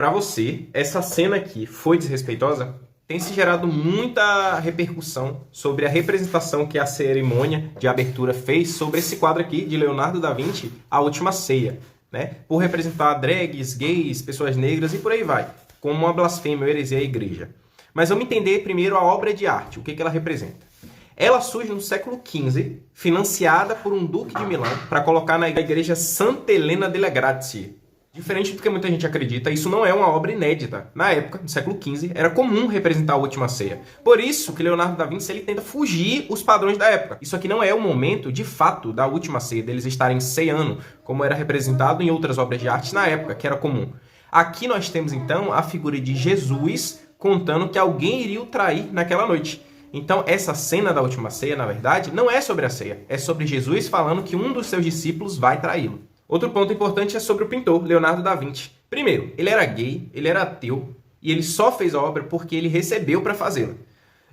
Para você, essa cena aqui foi desrespeitosa? Tem se gerado muita repercussão sobre a representação que a cerimônia de abertura fez sobre esse quadro aqui de Leonardo da Vinci, A Última Ceia, né? Por representar drags, gays, pessoas negras e por aí vai, como uma blasfêmia, uma heresia à igreja. Mas vamos entender primeiro a obra de arte, o que ela representa. Ela surge no século XV, financiada por um duque de Milão, para colocar na igreja Santa Helena delle Grazie. Diferente do que muita gente acredita, isso não é uma obra inédita. Na época, no século XV, era comum representar a Última Ceia. Por isso que Leonardo da Vinci ele tenta fugir os padrões da época. Isso aqui não é o momento, de fato, da Última Ceia, deles estarem ceando, como era representado em outras obras de arte na época, que era comum. Aqui nós temos, então, a figura de Jesus contando que alguém iria o trair naquela noite. Então, essa cena da Última Ceia, na verdade, não é sobre a ceia. É sobre Jesus falando que um dos seus discípulos vai traí-lo. Outro ponto importante é sobre o pintor, Leonardo da Vinci. Primeiro, ele era gay, ele era ateu, e ele só fez a obra porque ele recebeu para fazê-la.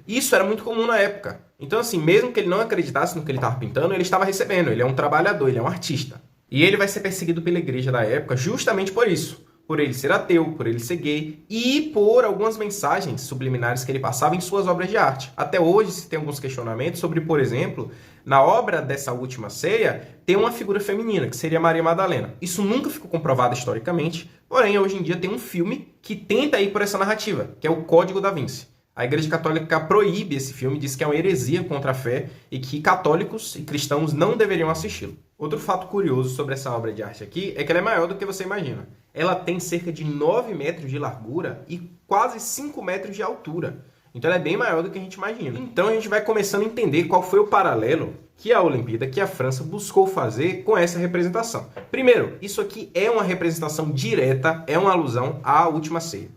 Isso era muito comum na época. Então, assim, mesmo que ele não acreditasse no que ele estava pintando, ele estava recebendo. Ele é um trabalhador, ele é um artista. E ele vai ser perseguido pela igreja da época justamente por isso. Por ele ser ateu, por ele ser gay e por algumas mensagens subliminares que ele passava em suas obras de arte. Até hoje se tem alguns questionamentos sobre, por exemplo, na obra dessa Última Ceia, tem uma figura feminina, que seria Maria Madalena. Isso nunca ficou comprovado historicamente, porém hoje em dia tem um filme que tenta ir por essa narrativa, que é o Código da Vinci. A Igreja Católica proíbe esse filme, diz que é uma heresia contra a fé e que católicos e cristãos não deveriam assisti-lo. Outro fato curioso sobre essa obra de arte aqui é que ela é maior do que você imagina. Ela tem cerca de 9 metros de largura e quase 5 metros de altura. Então ela é bem maior do que a gente imagina. Então a gente vai começando a entender qual foi o paralelo que a Olimpíada, que a França buscou fazer com essa representação. Primeiro, isso aqui é uma representação direta, é uma alusão à Última Ceia.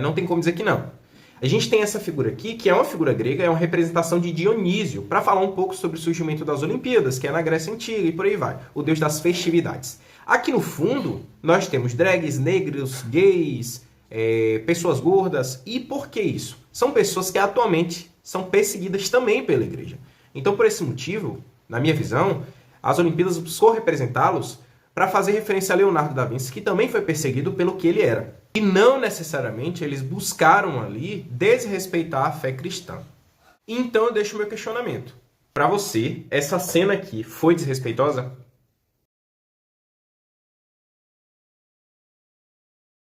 Não tem como dizer que não. A gente tem essa figura aqui, que é uma figura grega, é uma representação de Dionísio, para falar um pouco sobre o surgimento das Olimpíadas, que é na Grécia Antiga e por aí vai, o deus das festividades. Aqui no fundo, nós temos drags, negros, gays, pessoas gordas. E por que isso? São pessoas que atualmente são perseguidas também pela igreja. Então, por esse motivo, na minha visão, as Olimpíadas buscou representá-los para fazer referência a Leonardo da Vinci, que também foi perseguido pelo que ele era. E não necessariamente eles buscaram ali desrespeitar a fé cristã. Então eu deixo o meu questionamento. Para você, essa cena aqui foi desrespeitosa?